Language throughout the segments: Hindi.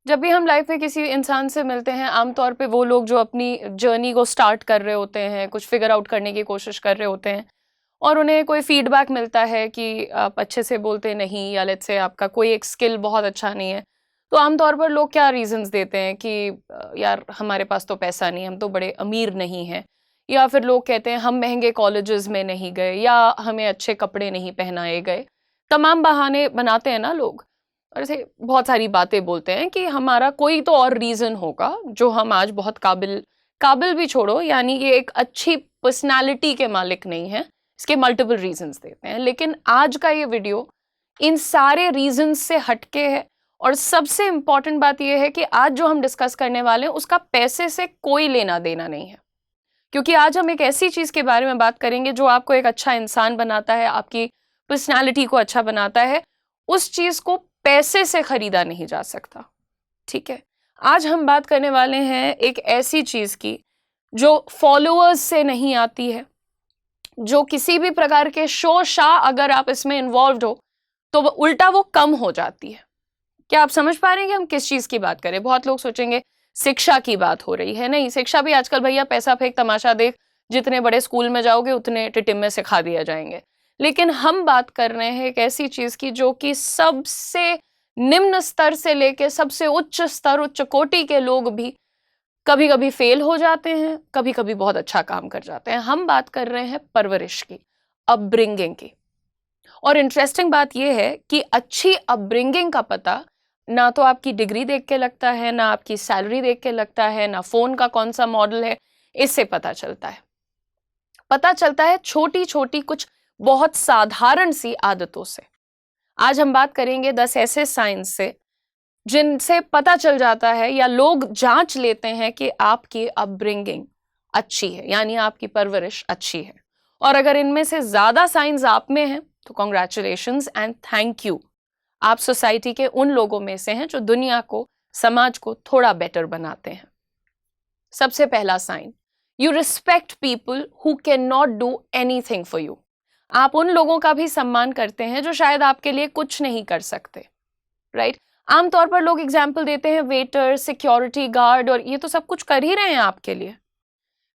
जब भी हम लाइफ में किसी इंसान से मिलते हैं, आमतौर पे वो लोग जो अपनी जर्नी को स्टार्ट कर रहे होते हैं, कुछ फिगर आउट करने की कोशिश कर रहे होते हैं, और उन्हें कोई फीडबैक मिलता है कि आप अच्छे से बोलते नहीं, या लेट्स से आपका कोई एक स्किल बहुत अच्छा नहीं है, तो आमतौर पर लोग क्या रीजंस देते हैं कि यार हमारे पास तो पैसा नहीं, हम तो बड़े अमीर नहीं हैं, या फिर लोग कहते हैं हम महंगे कॉलेजेस में नहीं गए, या हमें अच्छे कपड़े नहीं पहनाए गए। तमाम बहाने बनाते हैं ना लोग, और ऐसे बहुत सारी बातें बोलते हैं कि हमारा कोई तो और रीजन होगा जो हम आज बहुत काबिल काबिल भी छोड़ो, यानी कि एक अच्छी पर्सनालिटी के मालिक नहीं है। इसके मल्टीपल रीजंस देते हैं, लेकिन आज का ये वीडियो इन सारे रीजंस से हटके है। और सबसे इंपॉर्टेंट बात यह है कि आज जो हम डिस्कस करने वाले हैं उसका पैसे से कोई लेना देना नहीं है, क्योंकि आज हम एक ऐसी चीज के बारे में बात करेंगे जो आपको एक अच्छा इंसान बनाता है, आपकी पर्सनालिटी को अच्छा बनाता है। उस चीज को पैसे से खरीदा नहीं जा सकता। ठीक है, आज हम बात करने वाले हैं एक ऐसी चीज की जो फॉलोअर्स से नहीं आती है, जो किसी भी प्रकार के शो शाह अगर आप इसमें इन्वॉल्व हो तो उल्टा वो कम हो जाती है। क्या आप समझ पा रहे हैं कि हम किस चीज की बात करें? बहुत लोग सोचेंगे शिक्षा की बात हो रही है। नहीं, शिक्षा भी आजकल भैया पैसा फेंक तमाशा देख, जितने बड़े स्कूल में जाओगे उतने टिटिम्मे सिखा दिया जाएंगे। लेकिन हम बात कर रहे हैं एक ऐसी चीज की जो कि सबसे निम्न स्तर से लेके सबसे उच्च स्तर, उच्च कोटि के लोग भी कभी कभी फेल हो जाते हैं, कभी कभी बहुत अच्छा काम कर जाते हैं। हम बात कर रहे हैं परवरिश की, अपब्रिंगिंग की। और इंटरेस्टिंग बात यह है कि अच्छी अपब्रिंगिंग का पता ना तो आपकी डिग्री देख के लगता है, ना आपकी सैलरी देख के लगता है, ना फोन का कौन सा मॉडल है, इससे पता चलता है। पता चलता है छोटी छोटी कुछ बहुत साधारण सी आदतों से। आज हम बात करेंगे 10 ऐसे साइंस से जिनसे पता चल जाता है या लोग जांच लेते हैं कि आपकी अपब्रिंगिंग अच्छी है, यानी आपकी परवरिश अच्छी है। और अगर इनमें से ज्यादा साइंस आप में हैं तो कॉन्ग्रेचुलेशंस एंड थैंक यू। आप सोसाइटी के उन लोगों में से हैं जो दुनिया को, समाज को थोड़ा बेटर बनाते हैं। सबसे पहला sign, you respect people who can not do anything for you. आप उन लोगों का भी सम्मान करते हैं जो शायद आपके लिए कुछ नहीं कर सकते, राइट? आमतौर पर लोग एग्जाम्पल देते हैं वेटर, सिक्योरिटी गार्ड, और ये तो सब कुछ कर ही रहे हैं आपके लिए।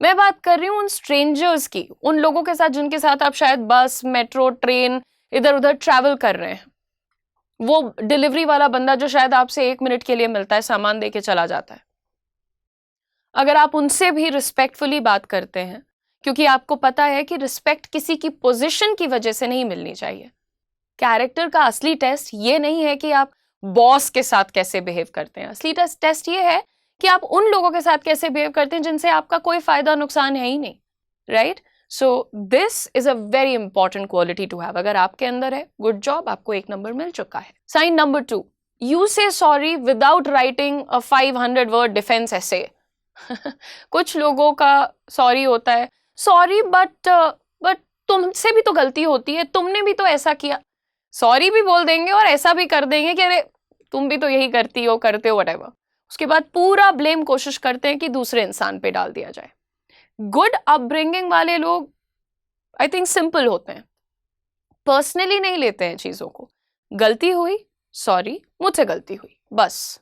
मैं बात कर रही हूँ उन स्ट्रेंजर्स की, उन लोगों के साथ जिनके साथ आप शायद बस, मेट्रो, ट्रेन इधर उधर ट्रैवल कर रहे हैं। वो डिलीवरी वाला बंदा जो शायद आपसे 1 मिनट के लिए मिलता है, सामान देके चला जाता है। अगर आप उनसे भी रिस्पेक्टफुली बात करते हैं, क्योंकि आपको पता है कि रिस्पेक्ट किसी की पोजीशन की वजह से नहीं मिलनी चाहिए। कैरेक्टर का असली टेस्ट ये नहीं है कि आप बॉस के साथ कैसे बिहेव करते हैं। असली टेस्ट ये है कि आप उन लोगों के साथ कैसे बिहेव करते हैं जिनसे आपका कोई फायदा नुकसान है ही नहीं, right? So this is a very important quality to have. अगर आपके अंदर है, गुड जॉब, आपको 1 नंबर मिल चुका है। Sign number 2, you say sorry without writing a 500 word defence essay. कुछ लोगों का सॉरी होता है, सॉरी बट तुमसे भी तो गलती होती है, तुमने भी तो ऐसा किया। सॉरी भी बोल देंगे और ऐसा भी कर देंगे कि अरे तुम भी तो यही करती हो, करते हो, व्हाटएवर। उसके बाद पूरा ब्लेम कोशिश करते हैं कि दूसरे इंसान पे डाल दिया जाए। गुड अपब्रिंगिंग वाले लोग आई थिंक सिंपल होते हैं, पर्सनली नहीं लेते हैं चीजों को। गलती हुई, सॉरी, मुझसे गलती हुई, बस।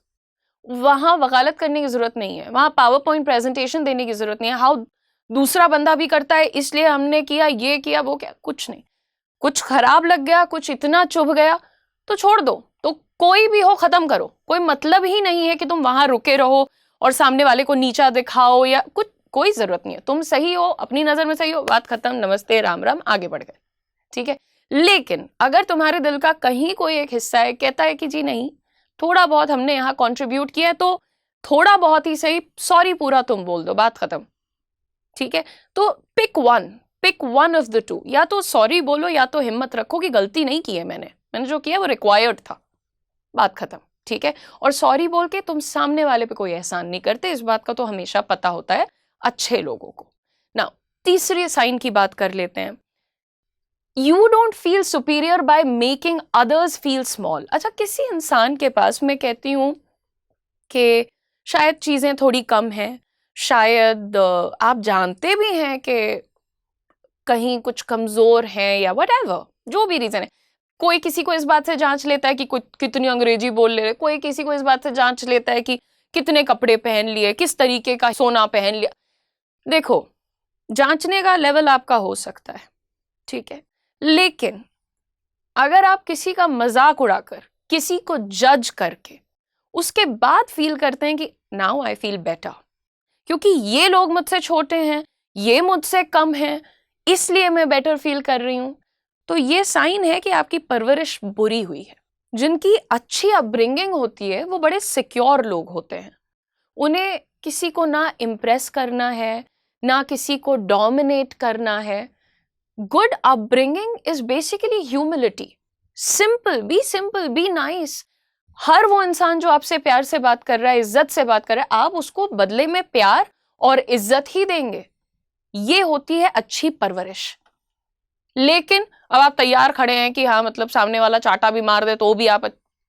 वहां वकालत करने की जरूरत नहीं है, वहां पावर पॉइंट प्रेजेंटेशन देने की जरूरत नहीं है। हाउ दूसरा बंदा भी करता है इसलिए हमने किया, ये किया, वो क्या, कुछ नहीं। कुछ खराब लग गया, कुछ इतना चुभ गया तो छोड़ दो, तो कोई भी हो खत्म करो। कोई मतलब ही नहीं है कि तुम वहां रुके रहो और सामने वाले को नीचा दिखाओ या कुछ, कोई जरूरत नहीं है। तुम सही हो, अपनी नजर में सही हो, बात खत्म, नमस्ते, राम राम, आगे बढ़ गए, ठीक है। लेकिन अगर तुम्हारे दिल का कहीं कोई एक हिस्सा है कहता है कि जी नहीं, थोड़ा बहुत हमने यहाँ कॉन्ट्रीब्यूट किया है, तो थोड़ा बहुत ही सही, सॉरी पूरा तुम बोल दो, बात खत्म, ठीक है। तो pick one of the two, या तो सॉरी बोलो या तो हिम्मत रखो कि गलती नहीं की है मैंने जो किया वो रिक्वायर्ड था, बात खत्म, ठीक है। और सॉरी बोल के तुम सामने वाले पे कोई एहसान नहीं करते, इस बात का तो हमेशा पता होता है अच्छे लोगों को ना। तीसरे साइन की बात कर लेते हैं, you don't feel superior by making others feel small. अच्छा, किसी इंसान के पास मैं कहती हूं कि शायद चीजें थोड़ी कम हैं, शायद आप जानते भी हैं कि कहीं कुछ कमजोर हैं या व्हाटएवर, जो भी रीजन है, कोई किसी को इस बात से जांच लेता है कि कितनी अंग्रेजी बोल ले रहे, कोई किसी को इस बात से जांच लेता है कि कितने कपड़े पहन लिए, किस तरीके का सोना पहन लिया। देखो, जांचने का लेवल आपका हो सकता है, ठीक है, लेकिन अगर आप किसी का मजाक उड़ाकर, किसी को जज करके उसके बाद फील करते हैं कि नाउ आई फील बेटर, क्योंकि ये लोग मुझसे छोटे हैं, ये मुझसे कम हैं, इसलिए मैं बेटर फील कर रही हूं, तो ये साइन है कि आपकी परवरिश बुरी हुई है। जिनकी अच्छी अपब्रिंगिंग होती है वो बड़े सिक्योर लोग होते हैं। उन्हें किसी को ना इम्प्रेस करना है, ना किसी को डोमिनेट करना है। Good upbringing is basically humility. Simple, be nice. हर वो इंसान जो आपसे प्यार से बात कर रहा है, इज्जत से बात कर रहा है, आप उसको बदले में प्यार और इज्जत ही देंगे। ये होती है अच्छी परवरिश। लेकिन अब आप तैयार खड़े हैं कि हाँ मतलब सामने वाला चाटा भी मार दे तो भी आप,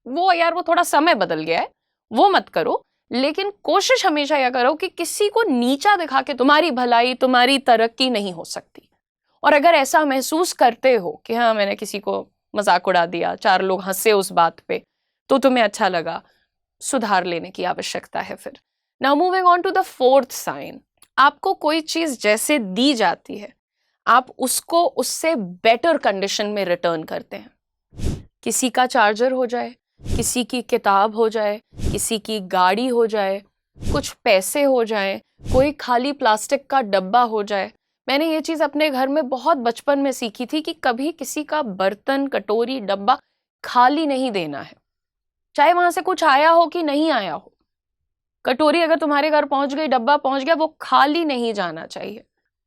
वो यार वो थोड़ा समय बदल गया है, वो मत करो। लेकिन कोशिश हमेशा यह करो कि किसी को नीचा दिखा के तुम्हारी भलाई, तुम्हारी तरक्की नहीं हो सकती। और अगर ऐसा महसूस करते हो कि हाँ मैंने किसी को मजाक उड़ा दिया, 4 लोग हंसे उस बात पे, तो तुम्हें अच्छा लगा, सुधार लेने की आवश्यकता है फिर। Now moving on to the 4th sign. आपको कोई चीज जैसे दी जाती है, आप उसको उससे बेटर कंडीशन में रिटर्न करते हैं। किसी का चार्जर हो जाए, किसी की किताब हो जाए, किसी की गाड़ी हो जाए, कुछ पैसे हो जाए, कोई खाली प्लास्टिक का डब्बा हो जाए। मैंने ये चीज अपने घर में बहुत बचपन में सीखी थी कि कभी किसी का बर्तन, कटोरी, डब्बा खाली नहीं देना है, चाहे वहां से कुछ आया हो कि नहीं आया हो। कटोरी अगर तुम्हारे घर पहुंच गई, डब्बा पहुंच गया, वो खाली नहीं जाना चाहिए।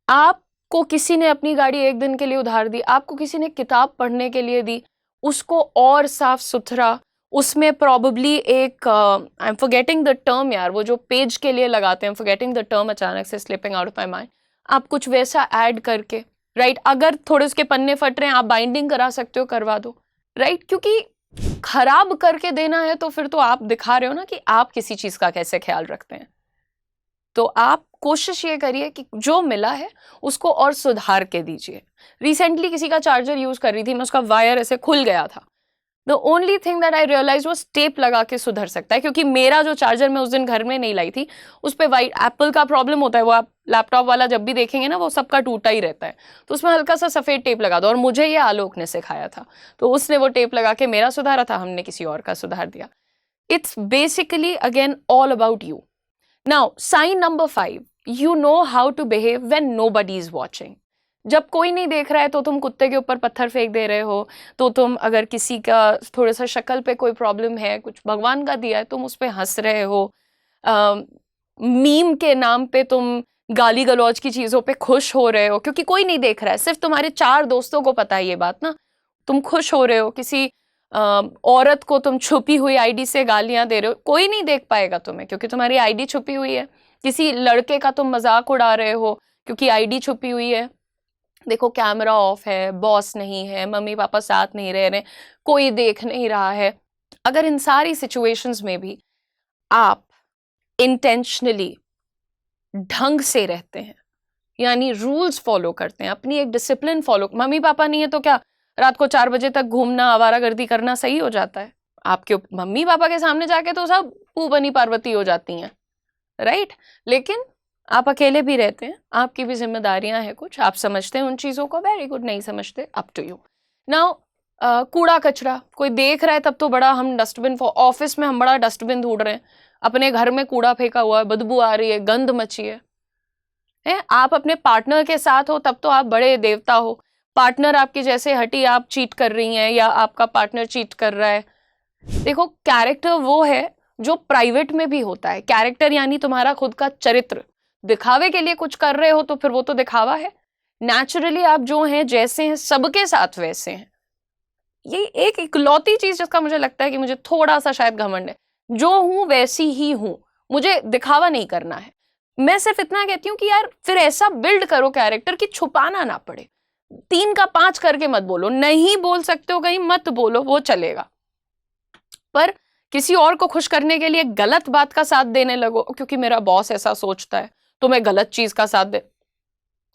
आपको किसी ने अपनी गाड़ी 1 दिन के लिए उधार दी, आपको किसी ने किताब पढ़ने के लिए दी, उसको और साफ सुथरा, उसमें प्रॉबेबली एक I am forgetting the term यार, वो जो पेज के लिए लगाते हैं, फॉरगेटिंग द टर्म, अचानक से slipping out of my mind. आप कुछ वैसा ऐड करके, राइट, अगर थोड़े उसके पन्ने फट रहे हैं, आप बाइंडिंग करा सकते हो, करवा दो, राइट, क्योंकि खराब करके देना है तो फिर तो आप दिखा रहे हो ना कि आप किसी चीज का कैसे ख्याल रखते हैं। तो आप कोशिश ये करिए कि जो मिला है उसको और सुधार के दीजिए। रिसेंटली किसी का चार्जर यूज कर रही थी मैं, उसका वायर ऐसे खुल गया था। The only thing that I realise वो टेप लगा के सुधर सकता है, क्योंकि मेरा जो चार्जर मैं उस दिन घर में नहीं लाई थी, उस पर वाइट एप्पल का प्रॉब्लम होता है, वो आप लैपटॉप वाला जब भी देखेंगे ना वो सबका टूटा ही रहता है, तो उसमें हल्का सा सफेद टेप लगा दो। और मुझे ये आलोक ने सिखाया था, तो उसने वो टेप लगा के मेरा सुधारा था, हमने किसी और का सुधार दिया। It's basically again all about you. Now sign number 5, you know how to behave when nobody is watching. जब कोई नहीं देख रहा है तो तुम कुत्ते के ऊपर पत्थर फेंक दे रहे हो, तो तुम अगर किसी का थोड़ा सा शक्ल पे कोई प्रॉब्लम है, कुछ भगवान का दिया है, तुम उस पर हंस रहे हो, मीम के नाम पे तुम गाली गलौज की चीजों पे खुश हो रहे हो, क्योंकि कोई नहीं देख रहा है, सिर्फ तुम्हारे 4 दोस्तों को पता है ये बात ना, तुम खुश हो रहे हो। किसी औरत को तुम छुपी हुई आईडी से गालियां दे रहे हो, कोई नहीं देख पाएगा तुम्हें क्योंकि तुम्हारी आईडी छुपी हुई है। किसी लड़के का तुम मजाक उड़ा रहे हो क्योंकि आईडी छुपी हुई है। देखो कैमरा ऑफ है, बॉस नहीं है, मम्मी पापा साथ नहीं रह रहे, कोई देख नहीं रहा है। अगर इन सारी सिचुएशंस में भी आप इंटेंशनली ढंग से रहते हैं, यानी रूल्स फॉलो करते हैं, अपनी एक डिसिप्लिन फॉलो, मम्मी पापा नहीं है तो क्या रात को 4 बजे तक घूमना, आवारागर्दी करना सही हो जाता है? आपके मम्मी पापा के सामने जाके तो सब बनी पार्वती हो जाती हैं, राइट? लेकिन आप अकेले भी रहते हैं, आपकी भी जिम्मेदारियां हैं कुछ, आप समझते हैं उन चीजों को, वेरी गुड, नहीं समझते अप टू यू। नाउ कूड़ा कचरा कोई देख रहा है तब तो बड़ा हम डस्टबिन, ऑफिस में हम बड़ा डस्टबिन ढूंढ रहे हैं, अपने घर में कूड़ा फेंका हुआ है, बदबू आ रही है, गंद मची है। आप अपने पार्टनर के साथ हो तब तो आप बड़े देवता हो, पार्टनर आपकी जैसे हटी आप चीट कर रही हैं या आपका पार्टनर चीट कर रहा है। देखो कैरेक्टर वो है जो प्राइवेट में भी होता है, कैरेक्टर यानी तुम्हारा खुद का चरित्र। दिखावे के लिए कुछ कर रहे हो तो फिर वो तो दिखावा है, नेचुरली आप जो हैं जैसे हैं सबके साथ वैसे हैं। ये एक इकलौती चीज जिसका मुझे लगता है कि मुझे थोड़ा सा शायद घमंड है, जो हूं वैसी ही हूं, मुझे दिखावा नहीं करना है। मैं सिर्फ इतना कहती हूँ कि यार फिर ऐसा बिल्ड करो कैरेक्टर कि छुपाना ना पड़े, 3 का 5 करके मत बोलो, नहीं बोल सकते हो कहीं मत बोलो, वो चलेगा, पर किसी और को खुश करने के लिए गलत बात का साथ देने लगो क्योंकि मेरा बॉस ऐसा सोचता है तो मैं गलत चीज का साथ दे,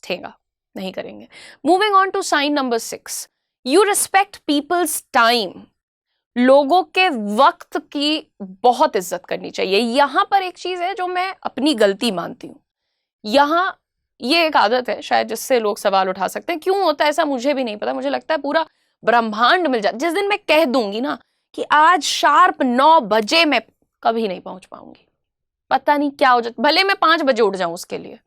ठेगा नहीं करेंगे। Moving on to sign number 6, you respect people's time, लोगों के वक्त की बहुत इज्जत करनी चाहिए। यहां पर एक चीज है जो मैं अपनी गलती मानती हूं, यहां ये एक आदत है शायद जिससे लोग सवाल उठा सकते हैं, क्यों होता है ऐसा मुझे भी नहीं पता। मुझे लगता है पूरा ब्रह्मांड मिल जाए, जिस दिन मैं कह दूंगी ना कि आज शार्प 9 बजे मैं कभी नहीं पहुंच पाऊंगी, पता नहीं क्या हो जाता, भले मैं 5 बजे उठ जाऊं उसके लिए।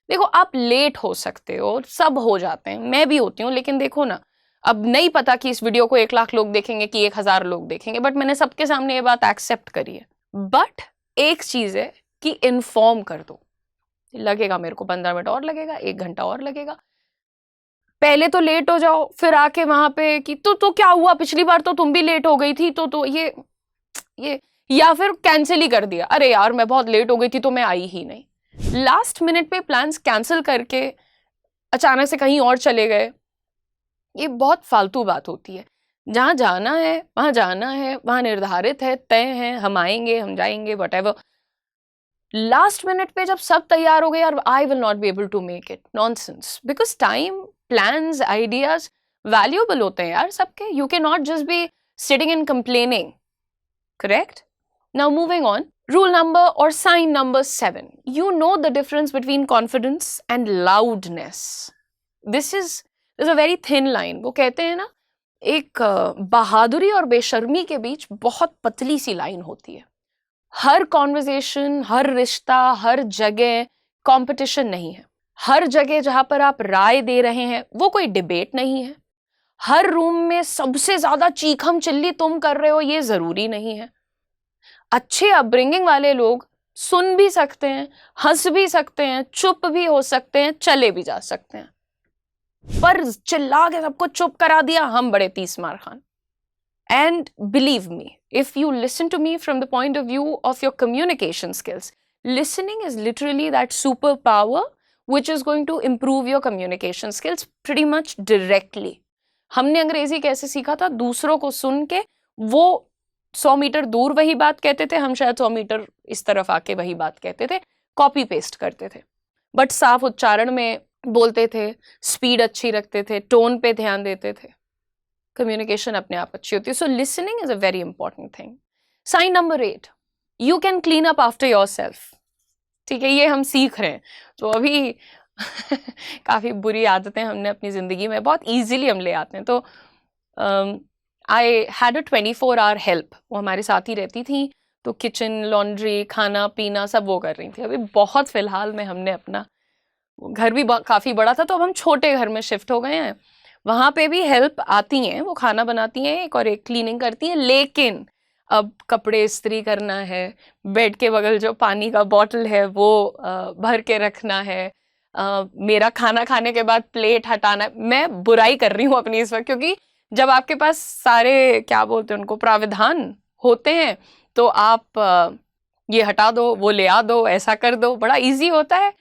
देखो आप लेट हो सकते हो, सब हो जाते हैं, मैं भी होती हूँ, लेकिन देखो ना, अब नहीं पता कि इस वीडियो को 1 लाख लोग देखेंगे कि 1,000 लोग देखेंगे, बट मैंने सबके सामने ये बात एक्सेप्ट करी है। बट एक चीज है कि इन्फॉर्म कर दो, लगेगा मेरे को 15 मिनट और लगेगा, 1 घंटा और लगेगा, पहले तो लेट हो जाओ, फिर आके वहां पे कि तो क्या हुआ, पिछली बार तो तुम भी लेट हो गई थी, तो ये या फिर कैंसिल ही कर दिया, अरे यार मैं बहुत लेट हो गई थी तो मैं आई ही नहीं। लास्ट मिनट पे प्लान्स कैंसिल करके अचानक से कहीं और चले गए, ये बहुत फालतू बात होती है। जहां जाना है वहां जाना है, वहां निर्धारित है, तय है, हम आएंगे हम जाएंगे वट। लास्ट मिनट पे जब सब तैयार हो गए यार, I will not be able to make it, nonsense, because time, plans, ideas valuable होते हैं यार सबके, you can not just be sitting and complaining, correct? Now moving on, rule number or sign number 7, you know the difference between confidence and loudness. this is a very thin line. वो कहते हैं ना, एक बहादुरी और बेशर्मी के बीच बहुत पतली सी लाइन होती है। हर कॉन्वर्जेशन, हर रिश्ता, हर जगह कंपटीशन नहीं है। हर जगह जहां पर आप राय दे रहे हैं वो कोई डिबेट नहीं है। हर रूम में सबसे ज्यादा चीखम चिल्ली तुम कर रहे हो ये जरूरी नहीं है। अच्छे अपब्रिंगिंग वाले लोग सुन भी सकते हैं, हंस भी सकते हैं, चुप भी हो सकते हैं, चले भी जा सकते हैं, पर चिल्ला के सबको चुप करा दिया, हम बड़े 30 मार Khan. And believe me, if you listen to me from the point of view of your communication skills, listening is literally that superpower which is going to improve your communication skills pretty much directly. हमने अंग्रेजी कैसे सीखा था? दूसरों को सुन के, वो 100 मीटर दूर वही बात कहते थे, हम शायद 100 मीटर इस तरफ आके वही बात कहते थे, कॉपी पेस्ट करते थे, बट साफ उच्चारण में बोलते थे, स्पीड अच्छी रखते थे, टोन पे ध्यान देते थे, कम्युनिकेशन अपने आप अच्छी होती है। So listening is a very important thing. Sign number 8, you can clean up after yourself. ठीक है, ये हम सीख रहे हैं, तो अभी काफी बुरी आदतें हमने अपनी जिंदगी में बहुत इजीली हम ले आते हैं। तो I had a 24 hour help, वो हमारे साथ ही रहती थी, तो किचन, लॉन्ड्री, खाना पीना सब वो कर रही थी। अभी बहुत फिलहाल में हमने अपना घर भी काफी बड़ा था, तो अब हम छोटे घर में शिफ्ट हो गए हैं, वहां पे भी हेल्प आती हैं, वो खाना बनाती हैं एक और एक क्लीनिंग करती हैं, लेकिन अब कपड़े इस्त्री करना है, बेड के बगल जो पानी का बॉटल है वो भर के रखना है, मेरा खाना खाने के बाद प्लेट हटाना है। मैं बुराई कर रही हूँ अपनी इस वक्त, क्योंकि जब आपके पास सारे क्या बोलते हैं उनको प्राविधान होते हैं, तो आप ये हटा दो, वो ले आ दो, ऐसा कर दो, बड़ा इजी होता है।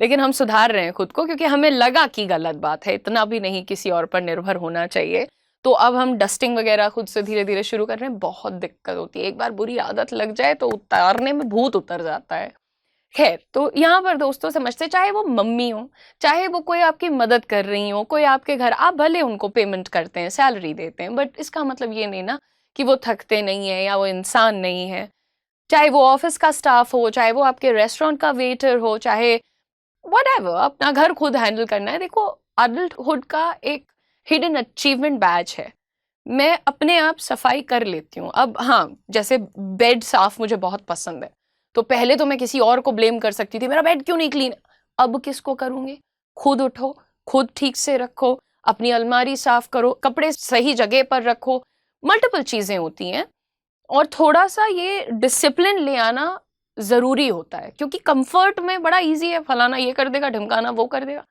लेकिन हम सुधार रहे हैं खुद को, क्योंकि हमें लगा कि गलत बात है, इतना भी नहीं किसी और पर निर्भर होना चाहिए। तो अब हम डस्टिंग वगैरह खुद से धीरे धीरे शुरू कर रहे हैं। बहुत दिक्कत होती है, एक बार बुरी आदत लग जाए तो उतारने में भूत उतर जाता है। खैर, तो यहाँ पर दोस्तों समझते, चाहे वो मम्मी हो, चाहे वो कोई आपकी मदद कर रही हो, कोई आपके घर, आप भले उनको पेमेंट करते हैं, सैलरी देते हैं, बट इसका मतलब ये नहीं ना कि वो थकते नहीं है या वो इंसान नहीं है। चाहे वो ऑफिस का स्टाफ हो, चाहे वो आपके रेस्टोरेंट का वेटर हो, चाहे व्हाटएवर, अपना घर खुद हैंडल करना है। देखो, अडल्टहुड का एक हिडन अचीवमेंट बैच है। मैं अपने आप सफाई कर लेती हूँ। अब हाँ, जैसे बेड साफ मुझे बहुत पसंद है, तो पहले तो मैं किसी और को ब्लेम कर सकती थी, मेरा बेड क्यों नहीं क्लीन। अब किसको करूंगी? खुद उठो, खुद ठीक से रखो, अपनी अलमारी साफ करो, कपड़े सही जगह पर रखो, मल्टीपल चीजें होती हैं। और थोड़ा सा ये डिसिप्लिन ले आना जरूरी होता है, क्योंकि कंफर्ट में बड़ा इजी है, फलाना ये कर देगा, ढमकाना वो कर देगा,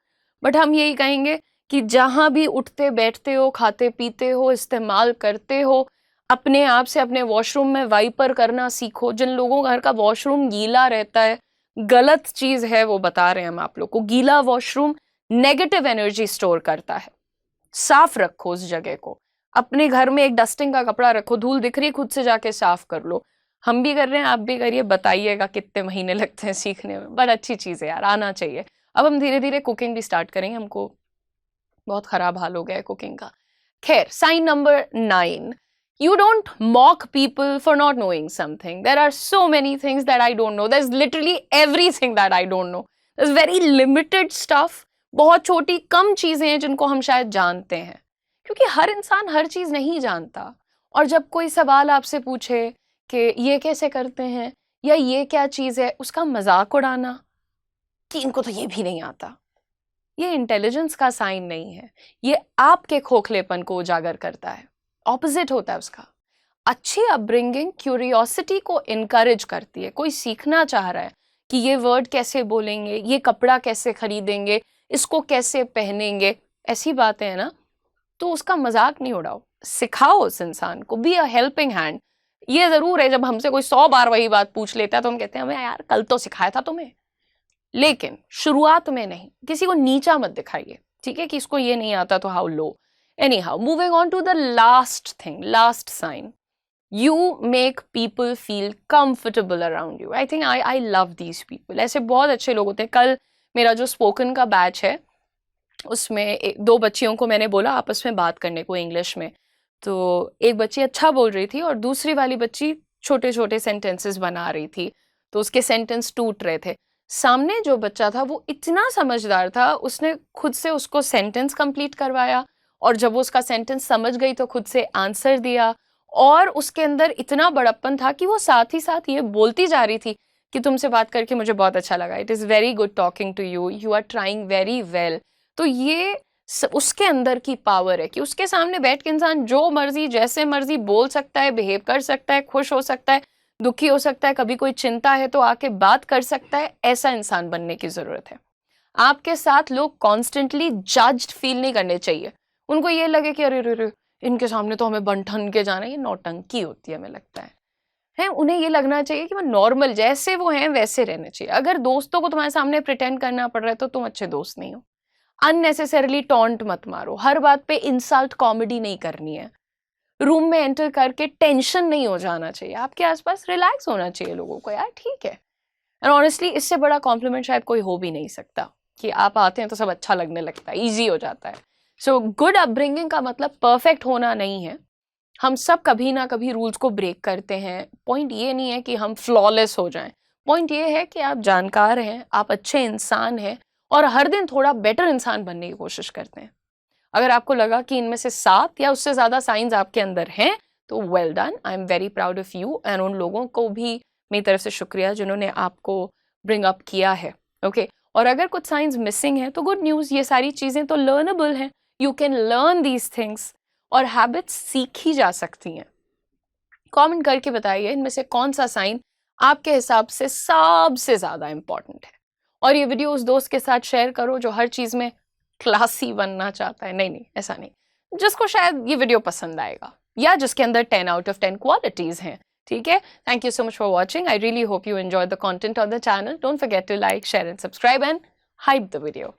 बट हम यही कहेंगे कि जहां भी उठते बैठते हो, खाते पीते हो, इस्तेमाल करते हो, अपने आप से अपने वॉशरूम में वाइपर करना सीखो। जिन लोगों का घर का वॉशरूम गीला रहता है, गलत चीज है वो बता रहे हैं हम आप लोग को। गीला वॉशरूम नेगेटिव एनर्जी स्टोर करता है। साफ रखो उस जगह को। अपने घर में एक डस्टिंग का कपड़ा रखो, धूल दिख रही है खुद से जाके साफ कर लो। हम भी कर रहे हैं, आप भी करिए, बताइएगा कितने महीने लगते हैं सीखने में, बट अच्छी चीज है यार, आना चाहिए। अब हम धीरे धीरे कुकिंग भी स्टार्ट करेंगे, हमको बहुत खराब हाल हो गया है कुकिंग का। खैर, sign number 9, you don't mock people for not knowing something. There are so many things that I don't know. There's literally everything that I don't know. There's very limited stuff. बहुत छोटी कम चीजें हैं जिनको हम शायद जानते हैं, क्योंकि हर इंसान हर चीज नहीं जानता। और जब कोई सवाल आपसे पूछे कि ये कैसे करते हैं या ये क्या चीज है, उसका मजाक उड़ाना कि इनको तो ये भी नहीं आता, ये इंटेलिजेंस का साइन नहीं है, ये आपके खोखलेपन को उजागर करता है। ऑपोजिट होता है उसका। अच्छी अपब्रिंगिंग क्यूरियोसिटी को इनकरेज करती है। कोई सीखना चाह रहा है कि ये वर्ड कैसे बोलेंगे, ये कपड़ा कैसे खरीदेंगे, इसको कैसे पहनेंगे, ऐसी बातें हैं ना, तो उसका मजाक नहीं उड़ाओ, सिखाओ उस इंसान को, बी अ हेल्पिंग हैंड। ये जरूर है जब हमसे कोई 100 बार वही बात पूछ लेता है तो हम कहते हैं हमें यार कल तो सिखाया था तुम्हें, लेकिन शुरुआत में नहीं। किसी को नीचा मत दिखाइए, ठीक है, कि इसको ये नहीं आता तो how low. Anyhow, moving on to the last thing, last sign. You make people feel comfortable around you. I think I love these people. ऐसे बहुत अच्छे लोग होते हैं। कल मेरा जो स्पोकन का बैच है उसमें 2 बच्चियों को मैंने बोला आपस में बात करने को इंग्लिश में। तो एक बच्ची अच्छा बोल रही थी और दूसरी वाली बच्ची छोटे छोटे सेंटेंसेस बना रही थी, तो उसके सेंटेंस टूट रहे थे। सामने जो बच्चा था वो इतना समझदार था, उसने खुद से उसको सेंटेंस कंप्लीट करवाया, और जब वो उसका सेंटेंस समझ गई तो खुद से आंसर दिया, और उसके अंदर इतना बड़प्पन था कि वो साथ ही साथ ये बोलती जा रही थी कि तुमसे बात करके मुझे बहुत अच्छा लगा, it is very good talking to you, you are trying very well. तो ये उसके अंदर की पावर है कि उसके सामने बैठ के इंसान जो मर्जी जैसे मर्जी बोल सकता है, बिहेव कर सकता है, खुश हो सकता है, दुखी हो सकता है, कभी कोई चिंता है तो आके बात कर सकता है। ऐसा इंसान बनने की जरूरत है। आपके साथ लोग कॉन्स्टेंटली जज्ड फील नहीं करने चाहिए। उनको ये लगे कि अरे रे इनके सामने तो हमें बन ठन के जाना है, ये नौटंकी होती है, हमें लगता है। उन्हें ये लगना चाहिए कि वो नॉर्मल जैसे वो हैं वैसे रहने चाहिए। अगर दोस्तों को तुम्हारे सामने प्रिटेंड करना पड़ रहा है तो तुम अच्छे दोस्त नहीं हो। अननेसेसरली टॉन्ट मत मारो, हर बात पे इंसल्ट कॉमेडी नहीं करनी है। रूम में एंटर करके टेंशन नहीं हो जाना चाहिए, आपके आसपास रिलैक्स होना चाहिए लोगों को, यार ठीक है। एंड ऑनेस्टली इससे बड़ा कॉम्प्लीमेंट शायद कोई हो भी नहीं सकता कि आप आते हैं तो सब अच्छा लगने लगता है, ईजी हो जाता है। सो गुड अपब्रिंगिंग का मतलब परफेक्ट होना नहीं है। हम सब कभी ना कभी रूल्स को ब्रेक करते हैं। पॉइंट ये नहीं है कि हम फ्लॉलेस हो जाएं, पॉइंट ये है कि आप जानकार हैं, आप अच्छे इंसान हैं और हर दिन थोड़ा बेटर इंसान बनने की कोशिश करते हैं। अगर आपको लगा कि इनमें से 7 या उससे ज़्यादा साइंस आपके अंदर हैं तो well done, I am very proud of you. And उन लोगों को भी मेरी तरफ से शुक्रिया जिन्होंने आपको ब्रिंग अप किया है, ओके। और अगर कुछ साइंस मिसिंग है तो गुड न्यूज़, ये सारी चीज़ें तो लर्नेबल हैं, you can learn these things, और हैबिट्स सीखी जा सकती हैं। कमेंट करके बताइए इनमें से कौन सा साइन आपके हिसाब से सबसे ज़्यादा इम्पॉर्टेंट है। और ये वीडियो उस दोस्त के साथ शेयर करो जो हर चीज़ में क्लासी बनना चाहता है। नहीं, ऐसा नहीं, जिसको शायद ये वीडियो पसंद आएगा या जिसके अंदर 10 out of 10 क्वालिटीज़ हैं, ठीक है। Thank you so much for watching. I really hope you enjoy the content on the channel. Don't forget to like, share and subscribe and hype the video.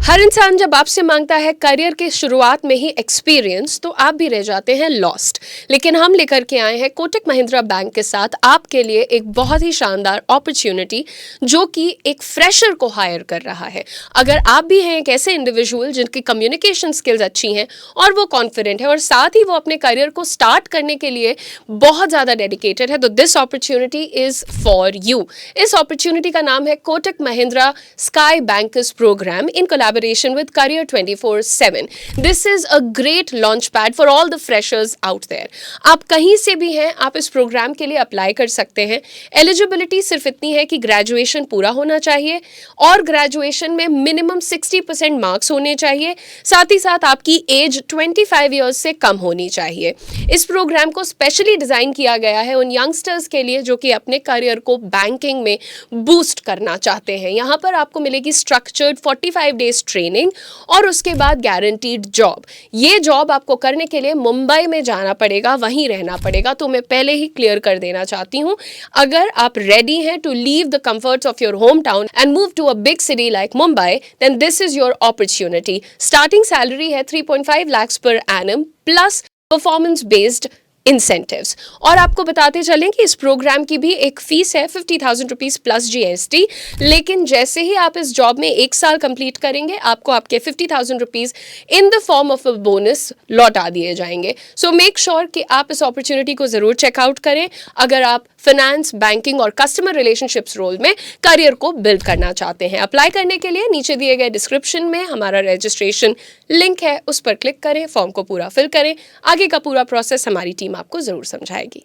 हर इंसान जब आपसे मांगता है करियर के शुरुआत में ही एक्सपीरियंस, तो आप भी रह जाते हैं लॉस्ट। लेकिन हम लेकर के आए हैं कोटक महिंद्रा बैंक के साथ आपके लिए एक बहुत ही शानदार अपॉर्चुनिटी, जो कि एक फ्रेशर को हायर कर रहा है। अगर आप भी हैं एक ऐसे इंडिविजुअल जिनकी कम्युनिकेशन स्किल्स अच्छी हैं और वो कॉन्फिडेंट है और साथ ही वो अपने करियर को स्टार्ट करने के लिए बहुत ज़्यादा डेडिकेटेड है, तो this opportunity is for you. इस अपॉर्चुनिटी का नाम है Kotak Mahindra sky bankers programme in collaboration with Career 24/7. This is a great launch pad for all the freshers out there. आप कहीं से भी हैं, आप इस प्रोग्राम के लिए अप्लाई कर सकते हैं। एलिजिबिलिटी सिर्फ इतनी है कि ग्रेजुएशन पूरा होना चाहिए और ग्रेजुएशन में मिनिमम 60% मार्क्स होने चाहिए। साथ ही साथ आपकी एज 25 ईयर्स से कम होनी चाहिए। इस प्रोग्राम को स्पेशली डिज़ाइन किया गया है उन यंगस्टर्स के लिए जो कि अपने करियर को बैंकिंग में बूस्ट करना चाहते हैं। यहाँ पर आपको मिलेगी स्ट्रक्चर्ड 45 डेज ट्रेनिंग और उसके बाद गारंटीड जॉब। ये जॉब आपको करने के लिए मुंबई में जाना पड़ेगा, वहीं रहना पड़ेगा। तो मैं पहले ही क्लियर कर देना चाहती हूँ, अगर आप रेडी हैं to leave the comforts of your home town and move to a big city like Mumbai, then this is your opportunity. Starting salary है 3.5 lakhs per annum plus performance based incentives. और आपको बताते चलें कि इस प्रोग्राम की भी एक फीस है 50,000 रुपीज़ प्लस जीएसटी, लेकिन जैसे ही आप इस जॉब में 1 साल कंप्लीट करेंगे आपको आपके 50,000 rupees in the form of a bonus लौटा दिए जाएंगे। सो मेक श्योर कि आप इस अपॉर्चुनिटी को ज़रूर चेकआउट करें अगर आप फाइनेंस, बैंकिंग और कस्टमर रिलेशनशिप्स रोल में करियर को बिल्ड करना चाहते हैं। अप्लाई करने के लिए नीचे दिए गए डिस्क्रिप्शन में हमारा रजिस्ट्रेशन लिंक है, उस पर क्लिक करें, फॉर्म को पूरा फिल करें। आगे का पूरा प्रोसेस हमारी टीम आपको ज़रूर समझाएगी।